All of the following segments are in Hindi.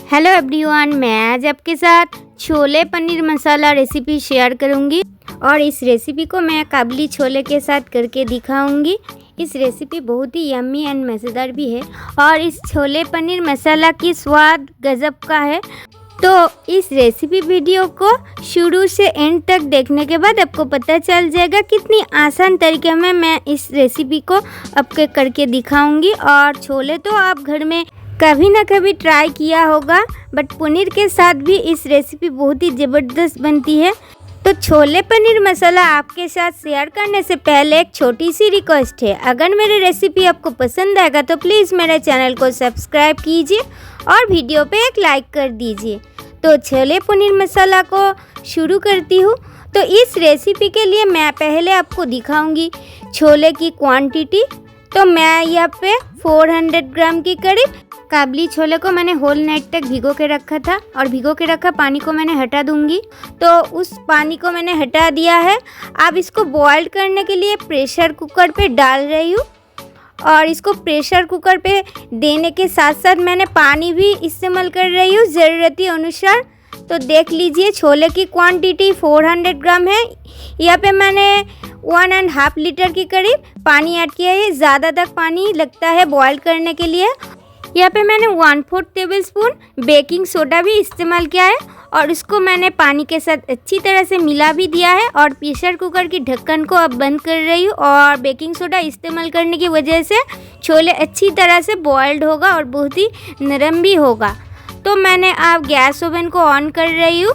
हेलो एवरीवन, मैं आज आपके साथ छोले पनीर मसाला रेसिपी शेयर करूंगी और इस रेसिपी को मैं काबली छोले के साथ करके दिखाऊंगी। इस रेसिपी बहुत ही यम्मी एंड मज़ेदार भी है और इस छोले पनीर मसाला की स्वाद गजब का है। तो इस रेसिपी वीडियो को शुरू से एंड तक देखने के बाद आपको पता चल जाएगा कितनी आसान तरीके में मैं इस रेसिपी को आपके करके दिखाऊंगी। और छोले तो आप घर में कभी ना कभी ट्राई किया होगा, बट पनीर के साथ भी इस रेसिपी बहुत ही ज़बरदस्त बनती है। तो छोले पनीर मसाला आपके साथ शेयर करने से पहले एक छोटी सी रिक्वेस्ट है, अगर मेरी रेसिपी आपको पसंद आएगा तो प्लीज़ मेरे चैनल को सब्सक्राइब कीजिए और वीडियो पे एक लाइक कर दीजिए। तो छोले पनीर मसाला को शुरू करती हूँ। तो इस रेसिपी के लिए मैं पहले आपको दिखाऊंगी छोले की क्वांटिटी। तो मैं यहाँ पे 400 ग्राम की करीब काबली छोले को मैंने होल नाइट तक भिगो के रखा था और भिगो के रखा पानी को मैंने हटा दूंगी। तो उस पानी को मैंने हटा दिया है। अब इसको बॉईल करने के लिए प्रेशर कुकर पे डाल रही हूँ और इसको प्रेशर कुकर पे देने के साथ साथ मैंने पानी भी इस्तेमाल कर रही हूँ ज़रूरती अनुसार। तो देख लीजिए छोले की क्वांटिटी 400 ग्राम है। यहाँ पे मैंने 1.5 लीटर के करीब पानी ऐड किया है। ज़्यादा तक पानी लगता है बॉईल करने के लिए। यहाँ पे मैंने 1/4 टेबलस्पून बेकिंग सोडा भी इस्तेमाल किया है और इसको मैंने पानी के साथ अच्छी तरह से मिला भी दिया है। और प्रेशर कुकर की ढक्कन को अब बंद कर रही हूँ और बेकिंग सोडा इस्तेमाल करने की वजह से छोले अच्छी तरह से बॉइल्ड होगा और बहुत ही नरम भी होगा। तो मैंने अब गैस ओवन को ऑन कर रही हूँ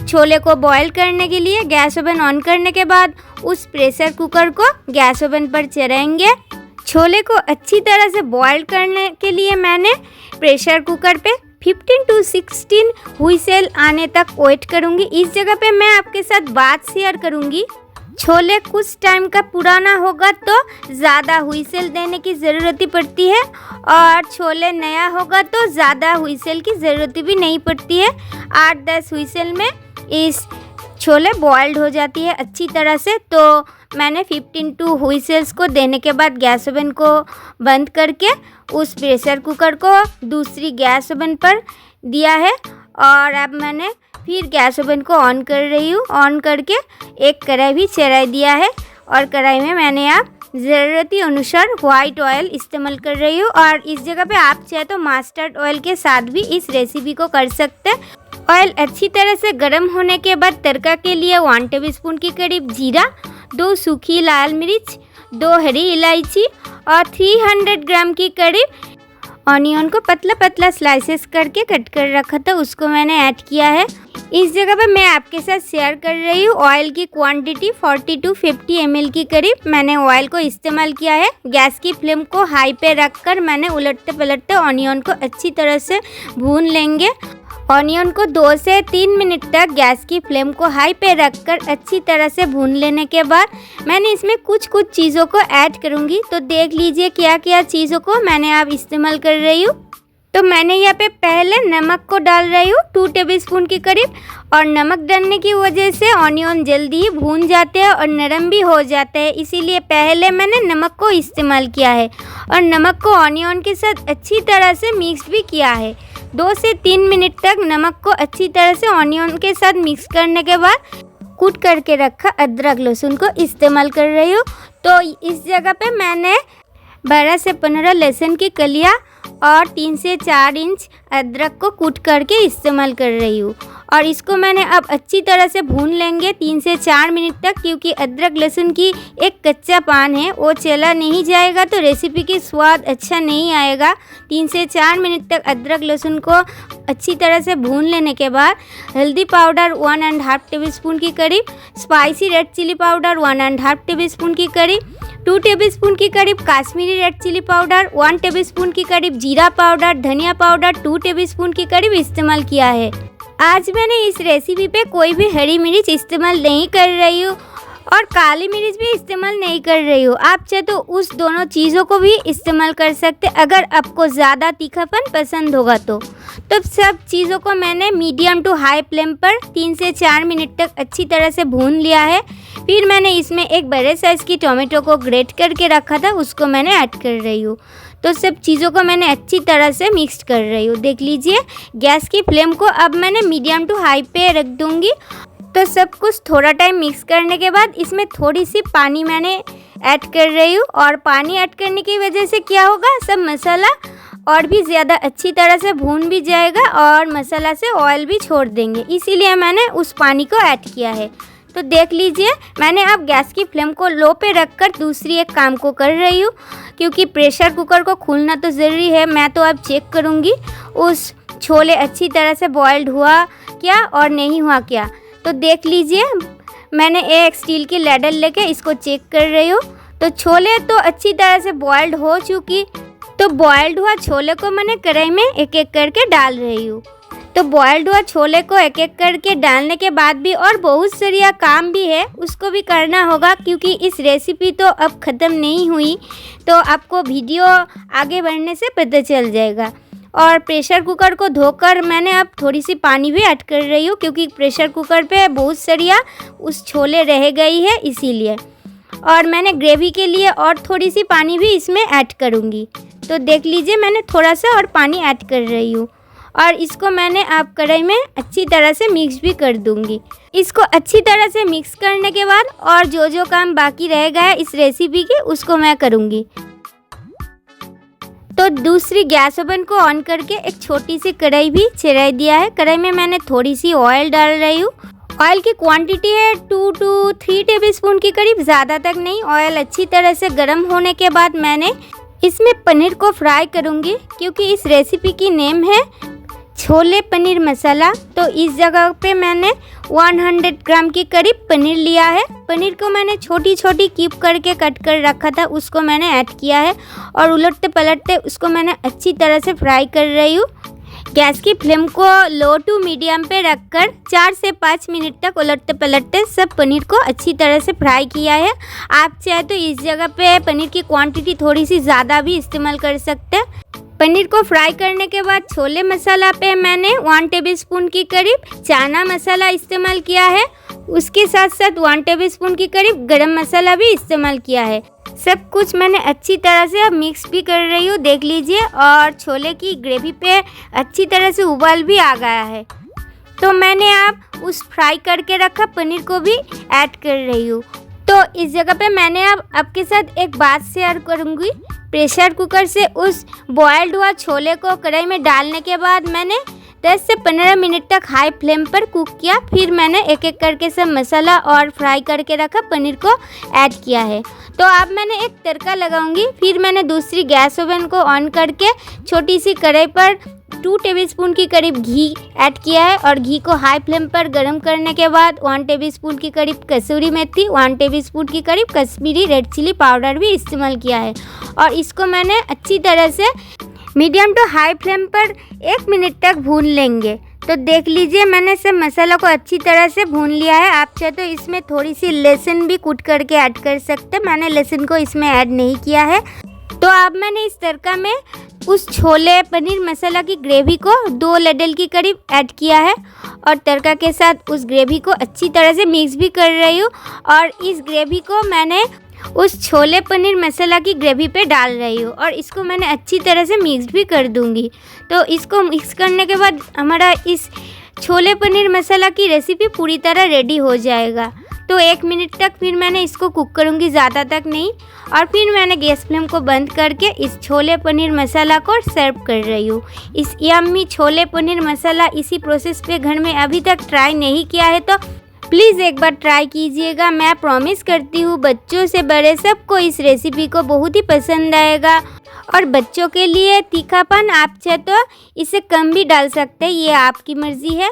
छोले को बॉईल करने के लिए। गैस ओवन ऑन करने के बाद उस प्रेशर कुकर को गैस ओवन पर चढ़ाएंगे। छोले को अच्छी तरह से बॉईल करने के लिए मैंने प्रेशर कुकर पे 15 to 16 हुइसेल आने तक वेट करूँगी। इस जगह पे मैं आपके साथ बात शेयर करूँगी, छोले कुछ टाइम का पुराना होगा तो ज़्यादा हुइसेल देने की ज़रूरत पड़ती है और छोले नया होगा तो ज़्यादा हुइसेल की ज़रूरत भी नहीं पड़ती है। 8-10 हुइसेल में इस छोले बॉइल्ड हो जाती है अच्छी तरह से। तो मैंने 15 हुइसेल्स को देने के बाद गैस ओवन को बंद करके उस प्रेशर कुकर को दूसरी गैस ओवन पर दिया है। और अब मैंने फिर गैस ओवन को ऑन कर रही हूँ। ऑन करके एक कढ़ाई भी चढ़ा दिया है और कढ़ाई में मैंने आप ज़रूरती अनुसार वाइट ऑयल इस्तेमाल कर रही हूँ। और इस जगह पे आप चाहे तो मस्टर्ड ऑयल के साथ भी इस रेसिपी को कर सकते हैं। ऑयल अच्छी तरह से गर्म होने के बाद तड़का के लिए 1 टेबलस्पून की करीब जीरा, 2 सूखी लाल मिर्च, 2 हरी इलायची और 300 ग्राम की करीब ऑनियन को पतला पतला स्लाइसेस करके कट कर रखा था, उसको मैंने ऐड किया है। इस जगह पे मैं आपके साथ शेयर कर रही हूँ ऑयल की क्वांटिटी 40 to 50 ml की करीब मैंने ऑयल को इस्तेमाल किया है। गैस की फ्लेम को हाई पे रखकर मैंने उलटते पलटते ऑनियन को अच्छी तरह से भून लेंगे। ऑनियन को 2 से 3 मिनट तक गैस की फ्लेम को हाई पे रखकर अच्छी तरह से भून लेने के बाद मैंने इसमें कुछ चीज़ों को ऐड करूँगी। तो देख लीजिए क्या क्या चीज़ों को मैंने अब इस्तेमाल कर रही हूँ। तो मैंने यहाँ पे पहले नमक को डाल रही हूँ 2 टेबलस्पून के करीब। और नमक डालने की वजह से ऑनियन जल्दी ही भून जाते हैं और नरम भी हो जाते हैं, इसीलिए पहले मैंने नमक को इस्तेमाल किया है। और नमक को ऑनियन के साथ अच्छी तरह से मिक्स भी किया है। 2 से 3 मिनट तक नमक को अच्छी तरह से ऑनियन के साथ मिक्स करने के बाद कूट करके रखा अदरक लहसुन को इस्तेमाल कर रही हूँ। तो इस जगह पे मैंने 12 से 15 लहसुन की कलियाँ और 3 से 4 इंच अदरक को कूट करके इस्तेमाल कर रही हूँ। और इसको मैंने अब अच्छी तरह से भून लेंगे 3 से 4 मिनट तक, क्योंकि अदरक लहसुन की एक कच्चा पान है वो चला नहीं जाएगा तो रेसिपी की स्वाद अच्छा नहीं आएगा। 3 से 4 मिनट तक अदरक लहसुन को अच्छी तरह से भून लेने के बाद हल्दी पाउडर 1.5 टेबलस्पून की करीब, spicy red chilli powder 1.5 tablespoon की करीब, 2 टेबलस्पून की करीब Kashmiri red chilli powder, 1 tablespoon की करीब जीरा पाउडर, धनिया पाउडर 2 टेबलस्पून की करीब इस्तेमाल किया है। आज मैंने इस रेसिपी पे कोई भी हरी मिर्च इस्तेमाल नहीं कर रही हूँ और काली मिर्च भी इस्तेमाल नहीं कर रही हूँ। आप चाहे तो उस दोनों चीज़ों को भी इस्तेमाल कर सकते अगर आपको ज़्यादा तीखापन पसंद होगा तो। सब चीज़ों को मैंने मीडियम टू हाई फ्लेम पर 3 से 4 मिनट तक अच्छी तरह से भून लिया है। फिर मैंने इसमें एक बड़े साइज़ की टोमेटो को ग्रेट करके रखा था, उसको मैंने ऐड कर रही हूँ। तो सब चीज़ों को मैंने अच्छी तरह से मिक्स कर रही हूँ। देख लीजिए, गैस की फ्लेम को अब मैंने मीडियम टू हाई पे रख दूँगी। तो सब कुछ थोड़ा टाइम मिक्स करने के बाद इसमें थोड़ी सी पानी मैंने ऐड कर रही हूँ, और पानी ऐड करने की वजह से क्या होगा, सब मसाला और भी ज़्यादा अच्छी तरह से भून भी जाएगा और मसाला से ऑयल भी छोड़ देंगे, इसीलिए मैंने उस पानी को ऐड किया है। तो देख लीजिए, मैंने अब गैस की फ्लेम को लो पे रखकर दूसरी एक काम को कर रही हूँ, क्योंकि प्रेशर कुकर को खोलना तो ज़रूरी है। मैं तो अब चेक करूँगी उस छोले अच्छी तरह से बॉइल्ड हुआ क्या और नहीं हुआ क्या। तो देख लीजिए, मैंने एक स्टील की लैडर लेके इसको चेक कर रही हूँ। तो छोले तो अच्छी तरह से बॉइल्ड हो चुकी। तो बॉइल्ड हुआ छोले को मैंने कढ़ाई में एक एक करके डाल रही हूँ। तो बॉइल्ड हुआ छोले को एक एक करके डालने के बाद भी और बहुत सारा काम भी है, उसको भी करना होगा, क्योंकि इस रेसिपी तो अब ख़त्म नहीं हुई। तो आपको वीडियो आगे बढ़ने से पता चल जाएगा। और प्रेशर कुकर को धोकर मैंने अब थोड़ी सी पानी भी ऐड कर रही हूँ, क्योंकि प्रेशर कुकर पे बहुत सारिया उस छोले रह गई है, इसीलिए। और मैंने ग्रेवी के लिए और थोड़ी सी पानी भी इसमें ऐड करूँगी। तो देख लीजिए, मैंने थोड़ा सा और पानी ऐड कर रही हूँ, और इसको मैंने अब कढ़ाई में अच्छी तरह से मिक्स भी कर दूँगी। इसको अच्छी तरह से मिक्स करने के बाद और जो काम बाकी रह गया इस रेसिपी की, उसको मैं करूँगी। तो दूसरी गैस ओवन को ऑन करके एक छोटी सी कढ़ाई भी चढ़ा दिया है। कढ़ाई में मैंने थोड़ी सी ऑयल डाल रही हूँ। ऑयल की क्वांटिटी है 2 to 3 टेबलस्पून के करीब, ज़्यादा तक नहीं। ऑयल अच्छी तरह से गर्म होने के बाद मैंने इसमें पनीर को फ्राई करूँगी, क्योंकि इस रेसिपी की नेम है छोले पनीर मसाला। तो इस जगह पे मैंने 100 ग्राम के करीब पनीर लिया है। पनीर को मैंने छोटी छोटी क्यूब करके कट कर रखा था, उसको मैंने ऐड किया है, और उलटते पलटते उसको मैंने अच्छी तरह से फ्राई कर रही हूँ। गैस की फ्लेम को लो टू मीडियम पे रखकर 4 से 5 मिनट तक उलटते पलटते सब पनीर को अच्छी तरह से फ्राई किया है। आप चाहे तो इस जगह पे पनीर की क्वांटिटी थोड़ी सी ज़्यादा भी इस्तेमाल कर सकते हैं। पनीर को फ्राई करने के बाद छोले मसाला पे मैंने 1 टेबलस्पून के करीब चना मसाला इस्तेमाल किया है। उसके साथ साथ 1 टेबलस्पून के करीब गरम मसाला भी इस्तेमाल किया है। सब कुछ मैंने अच्छी तरह से अब मिक्स भी कर रही हूँ, देख लीजिए। और छोले की ग्रेवी पे अच्छी तरह से उबाल भी आ गया है। तो मैंने अब उस फ्राई करके रखा पनीर को भी ऐड कर रही हूँ। तो इस जगह पे मैंने अब आपके साथ एक बात शेयर करूँगी। प्रेशर कुकर से उस बॉयल्ड हुआ छोले को कढ़ाई में डालने के बाद मैंने 10 से 15 मिनट तक हाई फ्लेम पर कुक किया। फिर मैंने एक एक करके सब मसाला और फ्राई करके रखा पनीर को ऐड किया है। तो अब मैंने एक तड़का लगाऊंगी। फिर मैंने दूसरी गैस ओवन को ऑन करके छोटी सी कढ़ाई पर 2 टेबलस्पून के करीब घी ऐड किया है, और घी को हाई फ्लेम पर गर्म करने के बाद 1 टेबलस्पून के करीब कसूरी मेथी, 1 टेबलस्पून के करीब कश्मीरी रेड चिली पाउडर भी इस्तेमाल किया है। और इसको मैंने अच्छी तरह से मीडियम टू हाई फ्लेम पर 1 मिनट तक भून लेंगे। तो देख लीजिए, मैंने सब मसाला को अच्छी तरह से भून लिया है। आप चाहे तो इसमें थोड़ी सी लहसुन भी कूट करके ऐड कर सकते हैं, मैंने लहसुन को इसमें ऐड नहीं किया है। तो अब मैंने इस तड़का में उस छोले पनीर मसाला की ग्रेवी को 2 ladle के करीब ऐड किया है, और तड़का के साथ उस ग्रेवी को अच्छी तरह से मिक्स भी कर रही हूँ। और इस ग्रेवी को मैंने उस छोले पनीर मसाला की ग्रेवी पे डाल रही हूँ, और इसको मैंने अच्छी तरह से मिक्स भी कर दूँगी। तो इसको मिक्स करने के बाद हमारा इस छोले पनीर मसाला की रेसिपी पूरी तरह रेडी हो जाएगा। तो 1 मिनट तक फिर मैंने इसको कुक करूँगी, ज़्यादा तक नहीं। और फिर मैंने गैस फ्लेम को बंद करके इस छोले पनीर मसाला को सर्व कर रही हूँ। इस यम्मी छोले पनीर मसाला इसी प्रोसेस पे घर में अभी तक ट्राई नहीं किया है तो प्लीज़ एक बार ट्राई कीजिएगा। मैं प्रॉमिस करती हूँ बच्चों से बड़े सबको इस रेसिपी को बहुत ही पसंद आएगा। और बच्चों के लिए तीखापन आप चाहे तो इसे कम भी डाल सकते हैं, ये आपकी मर्ज़ी है।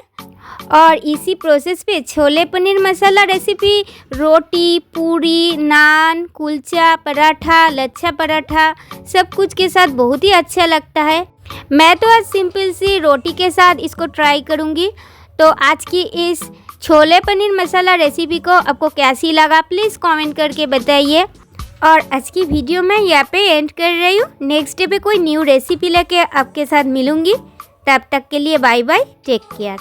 और इसी प्रोसेस पे छोले पनीर मसाला रेसिपी रोटी, पूरी, नान, कुलचा, पराठा, लच्छा पराठा सब कुछ के साथ बहुत ही अच्छा लगता है। मैं तो आज सिंपल सी रोटी के साथ इसको ट्राई करूँगी। तो आज की इस छोले पनीर मसाला रेसिपी को आपको कैसी लगा प्लीज़ कमेंट करके बताइए। और आज की वीडियो मैं यहाँ पे एंड कर रही हूँ। नेक्स्ट डे पे कोई न्यू रेसिपी लेके आपके साथ मिलूँगी। तब तक के लिए बाय बाय, टेक केयर।